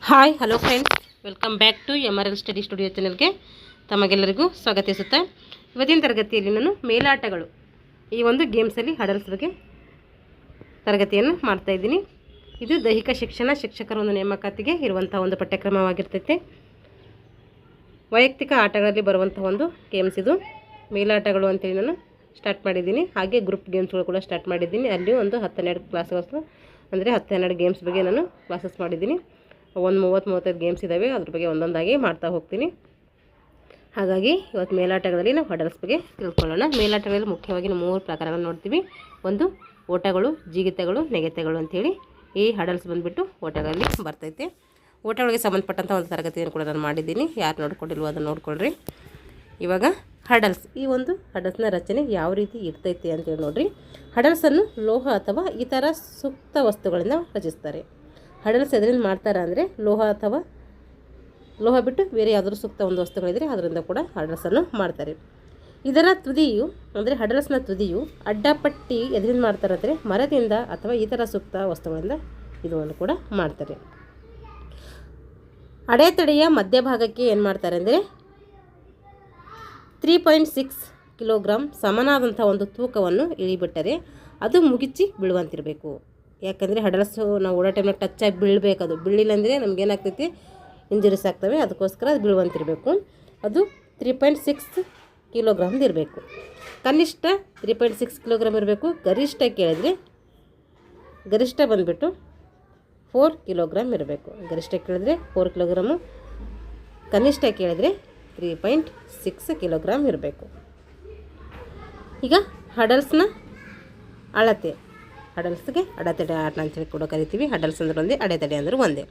Hi hello friends, welcome back to MRL study studio ಚಾನಲ್ಗೆ ತಮಗೆಲ್ಲರಿಗೂ ಸ್ವಾಗತಿಸುತ್ತಾ ಇವತ್ತಿನ ತರಗತಿಯಲ್ಲಿ ನಾನು ಮೇಲಾಟಗಳು ಈ ಒಂದು ಗೇಮ್ಸಲ್ಲಿ ಹಡಲ್ಸ್ ಬಗ್ಗೆ ತರಗತಿಯನ್ನು ಮಾಡ್ತಾಯಿದ್ದೀನಿ. ಇದು ದೈಹಿಕ ಶಿಕ್ಷಕರ ಒಂದು ನೇಮಕಾತಿಗೆ ಇರುವಂಥ ಒಂದು ಪಠ್ಯಕ್ರಮವಾಗಿರ್ತೈತೆ. ವೈಯಕ್ತಿಕ ಆಟಗಳಲ್ಲಿ ಬರುವಂಥ ಒಂದು ಗೇಮ್ಸ್ ಇದು. ಮೇಲಾಟಗಳು ಅಂತೇಳಿ ನಾನು ಸ್ಟಾರ್ಟ್ ಮಾಡಿದ್ದೀನಿ. ಹಾಗೆ ಗ್ರೂಪ್ ಗೇಮ್ಸ್ಗಳು ಕೂಡ ಸ್ಟಾರ್ಟ್ ಮಾಡಿದ್ದೀನಿ. ಅಲ್ಲಿ ಒಂದು 10-12 ಕ್ಲಾಸ್ಗಳು ಅಂದರೆ 10-12 ಗೇಮ್ಸ್ ಬಗ್ಗೆ ನಾನು ಕ್ಲಾಸಸ್ ಮಾಡಿದ್ದೀನಿ. ಒಂದು 30-35 ಗೇಮ್ಸ್ ಇದ್ದಾವೆ. ಅದ್ರ ಬಗ್ಗೆ ಒಂದೊಂದಾಗಿ ಮಾಡ್ತಾ ಹೋಗ್ತೀನಿ. ಹಾಗಾಗಿ ಇವತ್ತು ಮೇಲಾಟಗಳಲ್ಲಿ ನಾವು ಹಡಲ್ಸ್ ಬಗ್ಗೆ ತಿಳ್ಕೊಳ್ಳೋಣ. ಮೇಲಾಟಗಳಲ್ಲಿ ಮುಖ್ಯವಾಗಿ ನಾವು 3 ಪ್ರಕಾರಗಳನ್ನು ನೋಡ್ತೀವಿ. ಒಂದು ಓಟಗಳು, ಜಿಗಿತಗಳು, ನೆಗೆತಗಳು ಅಂಥೇಳಿ. ಈ ಹಡಲ್ಸ್ ಬಂದುಬಿಟ್ಟು ಓಟಗಳಲ್ಲಿ ಬರ್ತೈತೆ. ಓಟಗಳಿಗೆ ಸಂಬಂಧಪಟ್ಟಂಥ ಒಂದು ತರಗತಿಯನ್ನು ಕೂಡ ನಾನು ಮಾಡಿದ್ದೀನಿ. ಯಾರು ನೋಡ್ಕೊಂಡಿಲ್ವೋ ಅದನ್ನು ನೋಡ್ಕೊಳ್ರಿ. ಇವಾಗ ಹಡಲ್ಸ್, ಈ ಒಂದು ಹಡಲ್ಸ್ನ ರಚನೆ ಯಾವ ರೀತಿ ಇರ್ತೈತೆ ಅಂತೇಳಿ ನೋಡಿರಿ. ಹಡಲ್ಸನ್ನು ಲೋಹ ಅಥವಾ ಇತರ ಸೂಕ್ತ ವಸ್ತುಗಳಿಂದ ರಚಿಸ್ತಾರೆ. ಹಡಲ್ಸ್ ಎದರಿಂದ ಮಾಡ್ತಾರೆ ಅಂದರೆ ಲೋಹ ಬಿಟ್ಟು ಬೇರೆ ಯಾವುದಾದ್ರೂ ಸೂಕ್ತ ಒಂದು ವಸ್ತುಗಳಿದ್ರೆ ಅದರಿಂದ ಕೂಡ ಹಡಲ್ಸನ್ನು ಮಾಡ್ತಾರೆ. ಇದರ ತುದಿಯು ಅಂದರೆ ಹಡಲ್ಸ್ನ ತುದಿಯು ಅಡ್ಡಪಟ್ಟಿ ಎದರಿಂದ ಮಾಡ್ತಾರೆ ಅಂದರೆ ಮರದಿಂದ ಅಥವಾ ಇತರ ಸೂಕ್ತ ವಸ್ತುಗಳಿಂದ ಇದನ್ನು ಕೂಡ ಮಾಡ್ತಾರೆ. ಅಡೆತಡೆಯ ಮಧ್ಯಭಾಗಕ್ಕೆ ಏನು ಮಾಡ್ತಾರೆ ಅಂದರೆ 3.6 ಕಿಲೋಗ್ರಾಮ್ ಸಮನಾದಂಥ ಒಂದು ತೂಕವನ್ನು ಇಳಿಬಿಟ್ಟರೆ ಅದು ಮುಗಿಚಿ ಬೀಳುವಂತಿರಬೇಕು. ಯಾಕಂದರೆ ಹಡಲ್ಸು ನಾವು ಓಡೋ ಟೈಮ್ನಾಗ ಟಚ್ಚಾಗಿ ಬೀಳಬೇಕು. ಅದು ಬೀಳಿಲ್ಲ ಅಂದರೆ ನಮಗೇನಾಗ್ತೈತಿ, ಇಂಜುರೀಸ್ ಆಗ್ತವೆ. ಅದಕ್ಕೋಸ್ಕರ ಅದು ಬೀಳುವಂತಿರಬೇಕು. ಅದು 3.6 ಕಿಲೋಗ್ರಾಮ್ದು ಇರಬೇಕು. ಕನಿಷ್ಠ 3.6 ಕಿಲೋಗ್ರಾಮ್ ಇರಬೇಕು. ಗರಿಷ್ಠ ಬಂದುಬಿಟ್ಟು 4 ಕಿಲೋಗ್ರಾಮ್ ಇರಬೇಕು. ಗರಿಷ್ಠ ಕೇಳಿದ್ರೆ 4 ಕಿಲೋಗ್ರಾಮು, ಕನಿಷ್ಠ ಕೇಳಿದರೆ 3.6 ಕಿಲೋಗ್ರಾಮ್ ಇರಬೇಕು. ಈಗ ಹಡಲ್ಸ್ನ ಅಳತೆ, ಹಡಲ್ಸ್ಗೆ ಅಡೆತಡೆ ಆಟ ಅಂತೇಳಿ ಕೂಡ ಕರಿತೀವಿ. ಹಡಲ್ಸ್ ಅಂದ್ರೆ ಒಂದೇ, ಅಡೆತಡೆ ಅಂದ್ರೆ ಒಂದೇ.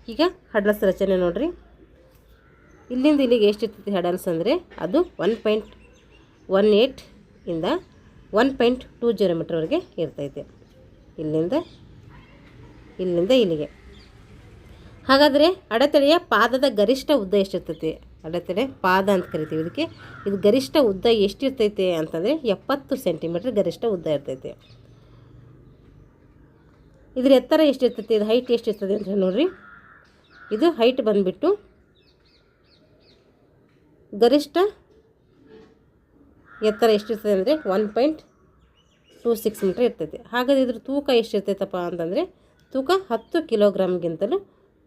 ಈಗ ಹಡಲ್ಸ್ ರಚನೆ ನೋಡಿರಿ. ಇಲ್ಲಿಂದ ಇಲ್ಲಿಗೆ ಎಷ್ಟಿರ್ತೈತಿ ಹಡಲ್ಸ್ ಅಂದರೆ ಅದು 1.18 ಇಂದ 1.20 ಮೀಟ್ರ್ವರೆಗೆ ಇರ್ತೈತೆ. ಇಲ್ಲಿಂದ ಇಲ್ಲಿಗೆ. ಹಾಗಾದರೆ ಅಡೆತಡೆಯ ಪಾದದ ಗರಿಷ್ಠ ಉದ್ದ ಎಷ್ಟಿರ್ತೈತಿ? ಅಡೆತಡೆ ಪಾದ ಅಂತ ಕರಿತೀವಿ ಇದಕ್ಕೆ. ಇದು ಗರಿಷ್ಠ ಉದ್ದ ಎಷ್ಟಿರ್ತೈತೆ ಅಂತಂದರೆ 70 ಸೆಂಟಿಮೀಟ್ರ್ ಗರಿಷ್ಠ ಉದ್ದ ಇರ್ತೈತೆ. ಇದ್ರ ಎತ್ತರ ಎಷ್ಟಿರ್ತೈತಿ, ಇದು ಹೈಟ್ ಎಷ್ಟಿರ್ತದೆ ಅಂತ ನೋಡಿರಿ. ಇದು ಹೈಟ್ ಬಂದುಬಿಟ್ಟು ಗರಿಷ್ಠ ಎತ್ತರ ಎಷ್ಟಿರ್ತದೆ ಅಂದರೆ 1.26 ಮೀಟ್ರ್ ಇರ್ತೈತೆ. ಹಾಗಾದರೆ ಇದ್ರ ತೂಕ ಎಷ್ಟಿರ್ತೈತಪ್ಪ ಅಂತಂದರೆ ತೂಕ 10 ಕಿಲೋಗ್ರಾಮ್ಗಿಂತಲೂ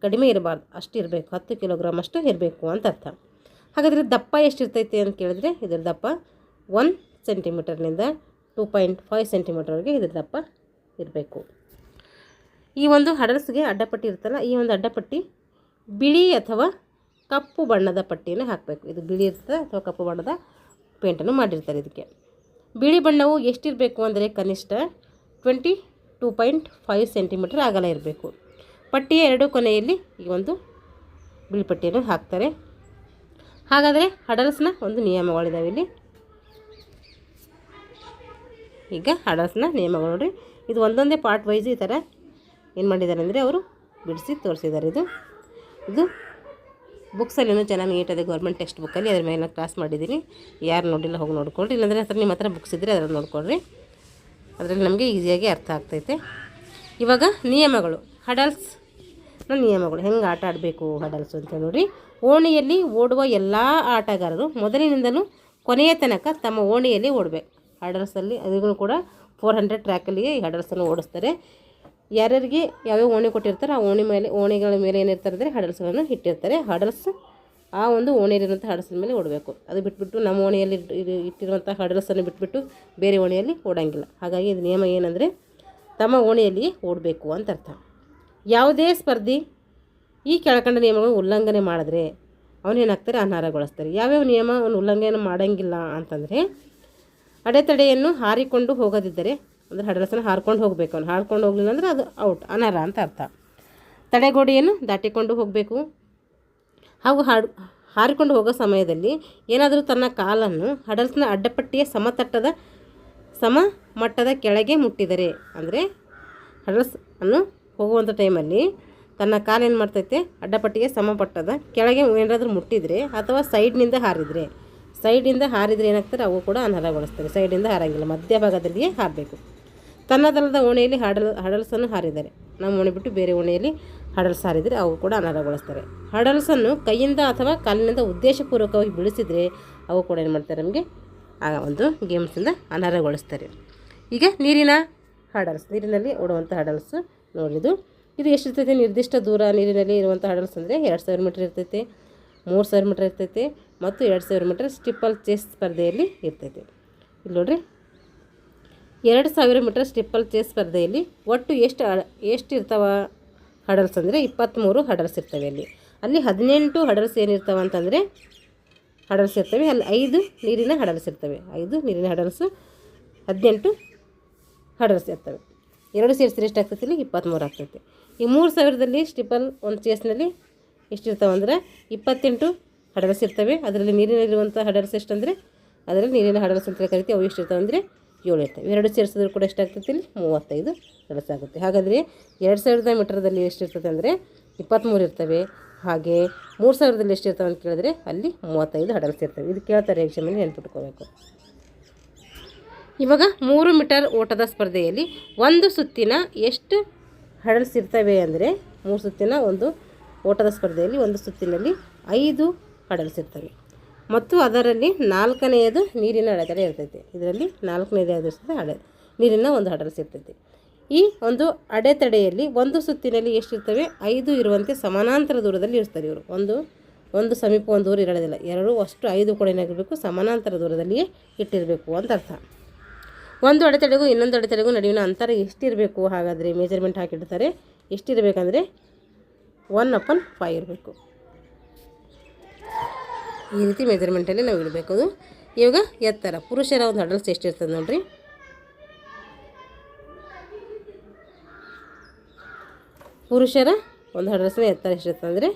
ಕಡಿಮೆ ಇರಬಾರ್ದು, ಅಷ್ಟು ಇರಬೇಕು. 10 ಕಿಲೋಗ್ರಾಮ್ ಅಷ್ಟು ಇರಬೇಕು ಅಂತ ಅರ್ಥ. ಹಾಗಾದರೆ ದಪ್ಪ ಎಷ್ಟಿರ್ತೈತೆ ಅಂತ ಕೇಳಿದ್ರೆ ಇದ್ರ ದಪ್ಪ 1 ಸೆಂಟಿಮೀಟರ್ನಿಂದ 2.5 ಸೆಂಟಿಮೀಟರ್ವರೆಗೆ ಇದ್ರ ದಪ್ಪ ಇರಬೇಕು. ಈ ಒಂದು ಹಡಲ್ಸ್ಗೆ ಅಡ್ಡಪಟ್ಟಿ ಇರ್ತಲ್ಲ, ಈ ಒಂದು ಅಡ್ಡಪಟ್ಟಿ ಬಿಳಿ ಅಥವಾ ಕಪ್ಪು ಬಣ್ಣದ ಪಟ್ಟಿಯನ್ನು ಹಾಕಬೇಕು. ಇದು ಬಿಳಿ ಇರ್ತದೆ ಅಥವಾ ಕಪ್ಪು ಬಣ್ಣದ ಪೇಂಟನ್ನು ಮಾಡಿರ್ತಾರೆ ಇದಕ್ಕೆ. ಬಿಳಿ ಬಣ್ಣವು ಎಷ್ಟಿರಬೇಕು ಅಂದರೆ ಕನಿಷ್ಠ 22.5 ಸೆಂಟಿಮೀಟರ್ ಅಗಲ ಇರಬೇಕು. ಪಟ್ಟಿಯ 2 ಕೊನೆಯಲ್ಲಿ ಈ ಒಂದು ಬಿಳಿ ಪಟ್ಟಿಯನ್ನು ಹಾಕ್ತಾರೆ. ಹಾಗಾದರೆ ಹಡಲ್ಸ್ನ ಒಂದು ನಿಯಮಗಳಿದ್ದಾವೆ ಇಲ್ಲಿ. ಈಗ ಹಡಲ್ಸ್ನ ನಿಯಮಗಳು ನೋಡಿರಿ. ಇದು ಒಂದೊಂದೇ ಪಾರ್ಟ್ ವೈಸ್ ಈ ಥರ ಏನು ಮಾಡಿದ್ದಾರೆ ಅಂದರೆ ಅವರು ಬಿಡಿಸಿ ತೋರಿಸಿದ್ದಾರೆ. ಇದು ಬುಕ್ಸಲ್ಲಿ ಚೆನ್ನಾಗಿ ನೀಟಾಗಿ ಗೌರ್ಮೆಂಟ್ ಟೆಕ್ಸ್ಟ್ ಬುಕ್ಕಲ್ಲಿ ಅದ್ರ ಮೇಲೆ ಕ್ಲಾಸ್ ಮಾಡಿದ್ದೀನಿ. ಯಾರು ನೋಡಿಲ್ಲ ಹೋಗಿ ನೋಡ್ಕೊಳ್ರಿ. ಇಲ್ಲಾಂದರೆ ನಿಮ್ಮ ಹತ್ರ ಬುಕ್ಸ್ ಇದ್ದರೆ ಅದರಲ್ಲಿ ನೋಡ್ಕೊಳ್ರಿ. ಅದರಲ್ಲಿ ನಮಗೆ ಈಸಿಯಾಗಿ ಅರ್ಥ ಆಗ್ತೈತೆ. ಇವಾಗ ನಿಯಮಗಳು, ಹಡಲ್ಸ್ನ ನಿಯಮಗಳು, ಹೆಂಗೆ ಆಟ ಆಡಬೇಕು ಹಡಲ್ಸ್ ಅಂತ ನೋಡಿ. ಓಣಿಯಲ್ಲಿ ಓಡುವ ಎಲ್ಲ ಆಟಗಾರರು ಮೊದಲಿನಿಂದಲೂ ಕೊನೆಯ ತನಕ ತಮ್ಮ ಓಣಿಯಲ್ಲಿ ಓಡಬೇಕು. ಹಡಲ್ಸಲ್ಲಿ ಅದನ್ನು ಕೂಡ 400 ಟ್ರ್ಯಾಕಲ್ಲಿ ಈ ಹಡಲ್ಸನ್ನು ಓಡಿಸ್ತಾರೆ. ಯಾರ್ಯಾರಿಗೆ ಯಾವ್ಯಾವ ಓಣಿ ಕೊಟ್ಟಿರ್ತಾರೆ ಆ ಓಣಿಗಳ ಮೇಲೆ ಏನಿರ್ತಾರೆ ಅಂದರೆ ಹಡಲ್ಸ್ಗಳನ್ನು ಇಟ್ಟಿರ್ತಾರೆ. ಹಡಲ್ಸ್ ಆ ಒಂದು ಓಣಿಯಲ್ಲಿರುವಂಥ ಹಡಲ್ಸಿನ ಮೇಲೆ ಓಡಬೇಕು. ಅದು ಬಿಟ್ಬಿಟ್ಟು ನಮ್ಮ ಓಣಿಯಲ್ಲಿ ಇಟ್ಟಿರುವಂಥ ಹಡಲ್ಸನ್ನು ಬಿಟ್ಬಿಟ್ಟು ಬೇರೆ ಓಣಿಯಲ್ಲಿ ಓಡೋಂಗಿಲ್ಲ. ಹಾಗಾಗಿ ಇದು ನಿಯಮ ಏನಂದರೆ ತಮ್ಮ ಓಣಿಯಲ್ಲಿಯೇ ಓಡಬೇಕು ಅಂತ ಅರ್ಥ. ಯಾವುದೇ ಸ್ಪರ್ಧಿ ಈ ಕೆಳಕಂಡ ನಿಯಮಗಳನ್ನು ಉಲ್ಲಂಘನೆ ಮಾಡಿದ್ರೆ ಅವನೇನಾಗ್ತಾರೆ, ಅನರ್ಹಗೊಳಿಸ್ತಾರೆ. ಯಾವ್ಯಾವ ನಿಯಮ ಅವನು ಉಲ್ಲಂಘನೆ ಮಾಡೋಂಗಿಲ್ಲ ಅಂತಂದರೆ ಅಡೆತಡೆಯನ್ನು ಹಾರಿಕೊಂಡು ಹೋಗದಿದ್ದರೆ, ಅಂದರೆ ಹಡಲ್ಸನ್ನು ಹಾರ್ಕೊಂಡು ಹೋಗಬೇಕು. ಅವನು ಹಾರ್ಕೊಂಡು ಹೋಗಲಿಲ್ಲ ಅಂದರೆ ಅದು ಔಟ್, ಅನರ್ಹ ಅಂತ ಅರ್ಥ. ತಡೆಗೋಡೆಯನ್ನು ದಾಟಿಕೊಂಡು ಹೋಗಬೇಕು. ಹಾಗೂ ಹಾರಿಕೊಂಡು ಹೋಗೋ ಸಮಯದಲ್ಲಿ ಏನಾದರೂ ತನ್ನ ಕಾಲನ್ನು ಹಡಲ್ಸ್ನ ಅಡ್ಡಪಟ್ಟಿಯ ಸಮಮಟ್ಟದ ಕೆಳಗೆ ಮುಟ್ಟಿದರೆ, ಅಂದರೆ ಹಡಲ್ಸ್ ಅನ್ನು ಹೋಗುವಂಥ ಟೈಮಲ್ಲಿ ತನ್ನ ಕಾಲು ಏನು ಮಾಡ್ತೈತೆ ಅಡ್ಡಪಟ್ಟಿಗೆ ಸಮಪಟ್ಟದ ಕೆಳಗೆ ಏನಾದರೂ ಮುಟ್ಟಿದರೆ ಅಥವಾ ಸೈಡ್ನಿಂದ ಹಾರಿದರೆ ಏನಾಗ್ತಾರೆ, ಅವು ಕೂಡ ಅನರ್ಹಗೊಳಿಸ್ತಾರೆ. ಸೈಡಿಂದ ಹಾರಂಗಿಲ್ಲ, ಮಧ್ಯಭಾಗದಲ್ಲಿಯೇ ಹಾರಬೇಕು. ತನ್ನದಲ್ಲದ ಓಣಿಯಲ್ಲಿ ಹಡಲ್ಸನ್ನು ಹಾರಿದರೆ, ನಮ್ಮ ಓಣಿ ಬಿಟ್ಟು ಬೇರೆ ಓಣಿಯಲ್ಲಿ ಹಡಲ್ಸ್ ಹಾರಿದರೆ ಅವು ಕೂಡ ಅನರ್ಹಗೊಳಿಸ್ತಾರೆ. ಹಡಲ್ಸನ್ನು ಕೈಯಿಂದ ಅಥವಾ ಕಾಲಿನಿಂದ ಉದ್ದೇಶಪೂರ್ವಕವಾಗಿ ಬೀಳಿಸಿದರೆ ಅವು ಕೂಡ ಏನು ಮಾಡ್ತಾರೆ, ನಮಗೆ ಆ ಒಂದು ಗೇಮ್ಸಿಂದ ಅನರ್ಹಗೊಳಿಸ್ತಾರೆ. ಈಗ ನೀರಿನ ಹಡಲ್ಸ್, ನೀರಿನಲ್ಲಿ ಓಡುವಂಥ ಹಡಲ್ಸ್ ನೋಡಿದ್ದು ಇದು ಎಷ್ಟಿರ್ತೈತೆ, ನಿರ್ದಿಷ್ಟ ದೂರ ನೀರಿನಲ್ಲಿ ಇರುವಂಥ ಹಡಲ್ಸ್ ಅಂದರೆ 2000 ಮೀಟರ್ ಇರ್ತೈತೆ, 3000 ಮೀಟರ್ ಇರ್ತೈತೆ ಮತ್ತು 2000 ಮೀಟರ್ ಸ್ಟಿಪ್ಪಲ್ ಚೇಸ್ ಸ್ಪರ್ಧೆಯಲ್ಲಿ ಇರ್ತೈತೆ. ಇಲ್ಲಿ ನೋಡಿರಿ, 2000 ಮೀಟರ್ ಸ್ಟಿಪ್ಪಲ್ ಚೇಸ್ ಸ್ಪರ್ಧೆಯಲ್ಲಿ ಒಟ್ಟು ಎಷ್ಟು ಇರ್ತಾವ ಹಡಲ್ಸ್ ಅಂದರೆ 23 ಹಡಲ್ಸ್ ಇರ್ತವೆ. ಅಲ್ಲಿ 18 ಹಡಲ್ಸ್ ಏನಿರ್ತಾವೆ ಅಂತಂದರೆ ಹಡಲ್ಸ್ ಇರ್ತವೆ, ಅಲ್ಲಿ 5 ನೀರಿನ ಹಡಲ್ಸ್ ಇರ್ತವೆ. 5 ನೀರಿನ ಹಡಲ್ಸು, 18 ಹಡಲ್ಸ್ ಇರ್ತವೆ. 2 ಸೇರಿಸಿದ್ರೆ ಎಷ್ಟು ಆಗ್ತೈತಿ, ಇಲ್ಲಿ 23 ಆಗ್ತೈತಿ. ಈ 3000ದಲ್ಲಿ ಸ್ಟಿಪ್ಪಲ್ ಒಂದು ಚೇಸ್ನಲ್ಲಿ ಎಷ್ಟಿರ್ತಾವೆ ಅಂದರೆ 28 ಹಡಲ್ಸ್ ಇರ್ತವೆ. ಅದರಲ್ಲಿ ನೀರಿನಲ್ಲಿರುವಂಥ ಹಡಲ್ಸ್ ಎಷ್ಟಂದರೆ, ಅದರಲ್ಲಿ ನೀರಿನ ಹಡಲ್ಸ್ ಅಂತ ಕರಿತೀವಿ, ಅವು ಎಷ್ಟಿರ್ತಾವೆ ಅಂದರೆ 7 ಇರ್ತವೆ. 2 ಸೇರಿಸಿದ್ರು ಕೂಡ ಎಷ್ಟಾಗ್ತೈತಿ, ಇಲ್ಲಿ 35 ಹಡಲ್ಸ್ ಆಗುತ್ತೆ. ಹಾಗಾದರೆ 2000 ಮೀಟರ್ದಲ್ಲಿ ಎಷ್ಟಿರ್ತದೆ ಅಂದರೆ 23 ಇರ್ತವೆ. ಹಾಗೆ 3000ದಲ್ಲಿ ಎಷ್ಟಿರ್ತವೆ ಅಂತ ಕೇಳಿದ್ರೆ ಅಲ್ಲಿ 35 ಹಡಲ್ಸ್ ಇರ್ತವೆ. ಇದು ಕೇಳ್ತಾರೆ ಎಕ್ಸಾಮಲ್ಲಿ, ನೆನ್ಪಿಟ್ಕೋಬೇಕು. ಇವಾಗ 3 ಮೀಟರ್ ಓಟದ ಸ್ಪರ್ಧೆಯಲ್ಲಿ ಒಂದು ಸುತ್ತಿನ ಎಷ್ಟು ಹಡಲ್ಸ್ ಇರ್ತವೆ ಅಂದರೆ, 3 ಸುತ್ತಿನ ಒಂದು ಓಟದ ಸ್ಪರ್ಧೆಯಲ್ಲಿ ಒಂದು ಸುತ್ತಿನಲ್ಲಿ 5 ಹಡಲ್ಸ್ ಇರ್ತವೆ ಮತ್ತು ಅದರಲ್ಲಿ 4ನೆಯದು ನೀರಿನ ಅಡೆತಡೆ ಇರ್ತೈತೆ. ಇದರಲ್ಲಿ 4ನೆಯದು ಯಾವುದು ಇರ್ತದೆ, ನೀರಿನ ಒಂದು ಹಡಲ್ಸ್ ಇರ್ತೈತೆ. ಈ ಒಂದು ಅಡೆತಡೆಯಲ್ಲಿ ಒಂದು ಸುತ್ತಿನಲ್ಲಿ ಎಷ್ಟಿರ್ತವೆ, 5 ಇರುವಂತೆ ಸಮಾನಾಂತರ ದೂರದಲ್ಲಿ ಇರ್ತಾರೆ ಇವರು. ಒಂದು ಸಮೀಪ ಒಂದು ದೂರ ಇರೋದಿಲ್ಲ, 2 ಅಷ್ಟು 5 ಕೂಡ ಏನಾಗಿರಬೇಕು, ಸಮಾನಾಂತರ ದೂರದಲ್ಲಿಯೇ ಇಟ್ಟಿರಬೇಕು ಅಂತ ಅರ್ಥ. ಒಂದು ಅಡೆತಡೆಗೂ ಇನ್ನೊಂದು ಅಡೆತಡೆಗೂ ನಡುವಿನ ಅಂತರ ಎಷ್ಟಿರಬೇಕು, ಹಾಗಾದರೆ ಮೆಜರ್ಮೆಂಟ್ ಹಾಕಿಡ್ತಾರೆ. ಎಷ್ಟಿರಬೇಕಂದ್ರೆ 1/5 ಇರಬೇಕು. ಈ ರೀತಿ ಮೆಜರ್ಮೆಂಟಲ್ಲಿ ನಾವು ಇಡಬೇಕು. ಅದು ಇವಾಗ ಎತ್ತರ, ಪುರುಷರ ಒಂದು ಹಡಲ್ಸ್ ಎಷ್ಟಿರ್ತದೆ ನೋಡಿರಿ. ಪುರುಷರ ಒಂದು ಹಡಲ್ಸ್ನ ಎತ್ತರ ಎಷ್ಟಿರ್ತದೆ ಅಂದರೆ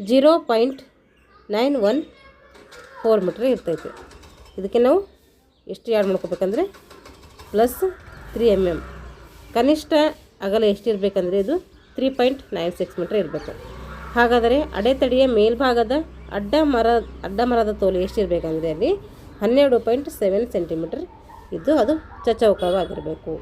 0.914 ಮೀಟ್ರ್ ಇರ್ತೈತೆ. ಇದಕ್ಕೆ ನಾವು ಎಷ್ಟು ಆ್ಯಡ್ ಮಾಡ್ಕೋಬೇಕಂದ್ರೆ +3 mm. ಕನಿಷ್ಠ ಅಗಲ ಎಷ್ಟಿರಬೇಕಂದ್ರೆ ಇದು 3.96 ಮೀಟ್ರ್ ಇರಬೇಕು. ಹಾಗಾದರೆ ಅಡೆತಡೆಯ ಮೇಲ್ಭಾಗದ ಅಡ್ಡ ಮರದ ತೋಲು ಎಷ್ಟಿರಬೇಕಂದ್ರೆ ಅಲ್ಲಿ 12.7 ಸೆಂಟಿಮೀಟರ್ ಇದ್ದು ಅದು ಚಚ್ಚೌಕವಾಗಿರಬೇಕು.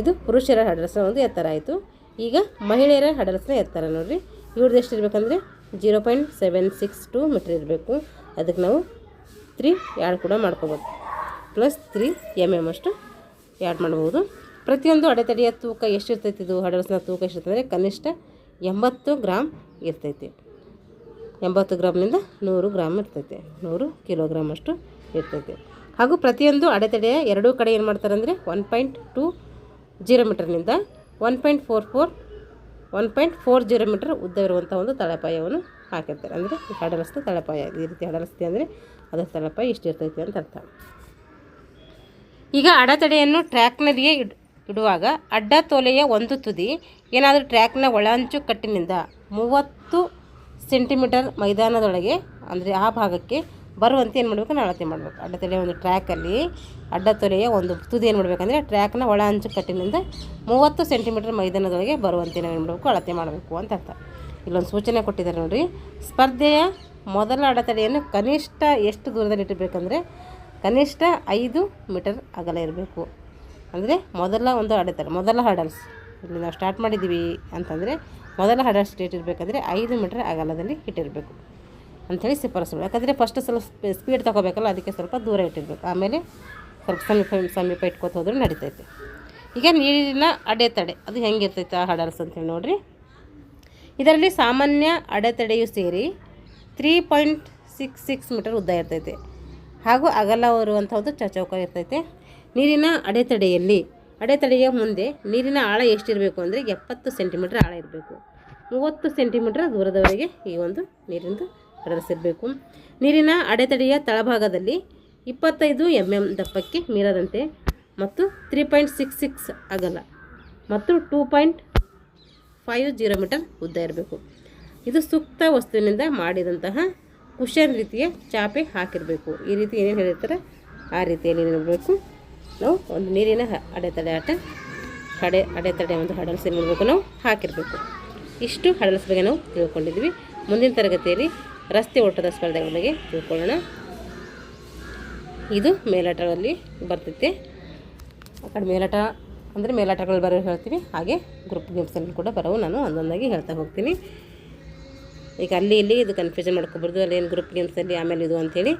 ಇದು ಪುರುಷರ ಹಡಲ್ಸ್ನ ಒಂದು ಎತ್ತರ ಆಯಿತು. ಈಗ ಮಹಿಳೆಯರ ಹಡಲ್ಸ್ನ ಎತ್ತರ ನೋಡಿರಿ. ಇವ್ರದ್ದು ಎಷ್ಟಿರಬೇಕಂದ್ರೆ 0.762 ಮೀಟ್ರ್ ಇರಬೇಕು. ಅದಕ್ಕೆ ನಾವು 3 ಆ್ಯಡ್ ಕೂಡ ಮಾಡ್ಕೋಬೋದು, +3 mm ಅಷ್ಟು ಆ್ಯಡ್ ಮಾಡ್ಬೋದು. ಪ್ರತಿಯೊಂದು ಅಡೆತಡೆಯ ತೂಕ ಎಷ್ಟಿರ್ತೈತಿ, ಇದು ಹಡಲ್ಸ್ನ ತೂಕ ಎಷ್ಟಿರ್ತದೆ ಅಂದರೆ ಕನಿಷ್ಠ 80 ಗ್ರಾಮ್ ಇರ್ತೈತಿ. 80 ಗ್ರಾಮ್ನಿಂದ 100 ಗ್ರಾಮ್ ಇರ್ತೈತೆ, 100 ಕಿಲೋಗ್ರಾಮ್ ಅಷ್ಟು ಇರ್ತೈತೆ. ಹಾಗೂ ಪ್ರತಿಯೊಂದು ಅಡೆತಡೆಯ ಎರಡೂ ಕಡೆ ಏನು ಮಾಡ್ತಾರೆ ಅಂದರೆ 1.20 ಮೀಟರ್ನಿಂದ 1.40 ಮೀಟರ್ ಉದ್ದವಿರುವಂಥ ಒಂದು ತಳಪಾಯವನ್ನು ಹಾಕಿರ್ತಾರೆ. ಅಂದರೆ ಹಡಲ್ಸ್ನ ತಳಪಾಯ, ಈ ರೀತಿ ಹಡಲ್ಸ್ತಿ ಅಂದರೆ ಅದರ ತಳಪಾಯ ಇಷ್ಟಿರ್ತೈತಿ ಅಂತ ಅರ್ಥ. ಈಗ ಅಡೆತಡೆಯನ್ನು ಟ್ರ್ಯಾಕ್ನಲ್ಲಿಯೇ ಇಡುವಾಗ ಅಡ್ಡ ತೋಲೆಯ ಒಂದು ತುದಿ ಏನಾದರೂ ಟ್ರ್ಯಾಕ್ನ ಒಳಂಚು ಕಟ್ಟಿನಿಂದ 30 ಸೆಂಟಿಮೀಟರ್ ಮೈದಾನದೊಳಗೆ ಅಂದರೆ ಆ ಭಾಗಕ್ಕೆ ಬರುವಂತೆ ಏನು ಮಾಡಬೇಕು, ಅಳತೆ ಮಾಡಬೇಕು. ಅಡ್ಡತೊಲೆಯ ಒಂದು ಟ್ರ್ಯಾಕಲ್ಲಿ ಅಡ್ಡತೊಲೆಯ ಒಂದು ತುದಿ ಏನು ಮಾಡಬೇಕಂದ್ರೆ ಟ್ರ್ಯಾಕ್ನ ಒಳ ಅಂಚು ಕಟ್ಟಿನಿಂದ 30 ಸೆಂಟಿಮೀಟರ್ ಮೈದಾನದೊಳಗೆ ಬರುವಂತೆ ನಾವು ಏನು ಮಾಡಬೇಕು, ಅಳತೆ ಮಾಡಬೇಕು ಅಂತ ಅರ್ಥ. ಇಲ್ಲೊಂದು ಸೂಚನೆ ಕೊಟ್ಟಿದ್ದಾರೆ ನೋಡಿರಿ. ಸ್ಪರ್ಧೆಯ ಮೊದಲ ಅಡೆತಡೆಯನ್ನು ಕನಿಷ್ಠ ಎಷ್ಟು ದೂರದಲ್ಲಿ ಇಟ್ಟಿರಬೇಕಂದ್ರೆ ಕನಿಷ್ಠ 5 ಮೀಟರ್ ಅಗಲ ಇರಬೇಕು. ಅಂದರೆ ಮೊದಲ ಒಂದು ಅಡೆತಡೆ, ಮೊದಲ ಹಡಲ್ಸ್ ಇಲ್ಲಿ ನಾವು ಸ್ಟಾರ್ಟ್ ಮಾಡಿದ್ದೀವಿ ಅಂತಂದರೆ ಮೊದಲ ಹಡಲ್ಸ್ ಇಟ್ಟಿರಬೇಕಂದ್ರೆ 5 ಮೀಟರ್ ಅಗಲದಲ್ಲಿ ಇಟ್ಟಿರಬೇಕು ಅಂಥೇಳಿ ಶಿಫಾರಸು. ಯಾಕಂದರೆ ಫಸ್ಟ್ ಸ್ವಲ್ಪ ಸ್ಪೀಡ್ ತೊಗೋಬೇಕಲ್ಲ, ಅದಕ್ಕೆ ಸ್ವಲ್ಪ ದೂರ ಇಟ್ಟಿರಬೇಕು. ಆಮೇಲೆ ಸ್ವಲ್ಪ ಸಮೀಪ ಇಟ್ಕೊತ ಹೋದ್ರೆ ನಡೀತೈತೆ. ಈಗ ನೀರಿನ ಅಡೆತಡೆ ಅದು ಹೆಂಗಿರ್ತೈತೆ ಆ ಹಡಲ್ಸ್ ಅಂತೇಳಿ ನೋಡಿರಿ. ಇದರಲ್ಲಿ ಸಾಮಾನ್ಯ ಅಡೆತಡೆಯು ಸೇರಿ 3.66 ಮೀಟರ್ ಉದ್ದ ಇರ್ತೈತೆ ಹಾಗೂ ಅಗಲ ಇರುವಂಥದ್ದು ಚೌಕ ಇರ್ತೈತೆ. ನೀರಿನ ಅಡೆತಡೆಯ ಮುಂದೆ ನೀರಿನ ಆಳ ಎಷ್ಟಿರಬೇಕು ಅಂದರೆ 70 ಸೆಂಟಿಮೀಟರ್ ಆಳ ಇರಬೇಕು. 30 ಸೆಂಟಿಮೀಟರ್ ದೂರದವರೆಗೆ ಈ ಒಂದು ನೀರಿಂದು ಹಡಲ್ಸ್ ಇರಬೇಕು. ನೀರಿನ ಅಡೆತಡೆಯ ತಳಭಾಗದಲ್ಲಿ 25 mm ದಪ್ಪಕ್ಕೆ ಮೀರದಂತೆ ಮತ್ತು 3.66 ಅಗಲ ಮತ್ತು 2.50 ಮೀಟರ್ ಉದ್ದ ಇರಬೇಕು. ಇದು ಸೂಕ್ತ ವಸ್ತುವಿನಿಂದ ಮಾಡಿದಂತಹ ಕುಷನ್ ರೀತಿಯ ಚಾಪೆ ಹಾಕಿರಬೇಕು. ಈ ರೀತಿ ಏನೇನು ಹೇಳಿರ್ತಾರೆ ಆ ರೀತಿಯಲ್ಲಿ ಏನಿರಬೇಕು, ನಾವು ಒಂದು ನೀರಿನ ಅಡೆತಡೆ ಒಂದು ಹಡಲ್ಸ್ ಏನು ಮಾಡಬೇಕು, ನಾವು ಹಾಕಿರಬೇಕು. ಇಷ್ಟು ಹಡಲ್ಸ್ ಬಗ್ಗೆ ನಾವು ತಿಳ್ಕೊಂಡಿದ್ವಿ. ಮುಂದಿನ ತರಗತಿಯಲ್ಲಿ ರಸ್ತೆ ಓಟದ ಸ್ಪರ್ಧೆಗಳ ಬಗ್ಗೆ ತಿಳ್ಕೊಳ್ಳೋಣ. ಇದು ಮೇಲಾಟದಲ್ಲಿ ಬರ್ತೈತೆ. ಆ ಕಡೆ ಮೇಲಾಟ ಅಂದರೆ ಮೇಲಾಟಗಳು ಬರೋ ಹೇಳ್ತೀವಿ, ಹಾಗೆ ಗ್ರೂಪ್ ಗೇಮ್ಸಲ್ಲಿ ಕೂಡ ಬರೋವು ನಾನು ಒಂದೊಂದಾಗಿ ಹೇಳ್ತಾ ಹೋಗ್ತೀನಿ. ಈಗ ಅಲ್ಲಿ ಇಲ್ಲಿ ಇದು ಕನ್ಫ್ಯೂಷನ್ ಮಾಡ್ಕೊಬಾರ್ದು, ಅಲ್ಲೇನು ಗ್ರೂಪ್ ಗೇಮ್ಸಲ್ಲಿ ಆಮೇಲೆ ಇದು ಅಂಥೇಳಿ.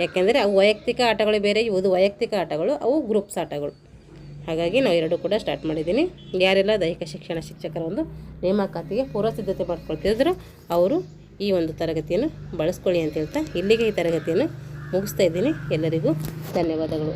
ಯಾಕೆಂದರೆ ಅವು ವೈಯಕ್ತಿಕ ಆಟಗಳು ಬೇರೆ, ಇವುದು ವೈಯಕ್ತಿಕ ಆಟಗಳು, ಅವು ಗ್ರೂಪ್ಸ್ ಆಟಗಳು. ಹಾಗಾಗಿ ನಾವು ಎರಡೂ ಕೂಡ ಸ್ಟಾರ್ಟ್ ಮಾಡಿದ್ದೀನಿ. ಯಾರೆಲ್ಲ ದೈಹಿಕ ಶಿಕ್ಷಣ ಶಿಕ್ಷಕರ ಒಂದು ನೇಮಕಾತಿಗೆ ಪೂರ್ವ ಸಿದ್ಧತೆ ಮಾಡ್ಕೊಳ್ತಿದ್ರು ಅವರು ಈ ಒಂದು ತರಗತಿಯನ್ನು ಬಳಸ್ಕೊಳ್ಳಿ ಅಂತ ಹೇಳ್ತಾ ಇಲ್ಲಿಗೆ ಈ ತರಗತಿಯನ್ನು ಮುಗಿಸ್ತಾ ಇದ್ದೀನಿ. ಎಲ್ಲರಿಗೂ ಧನ್ಯವಾದಗಳು.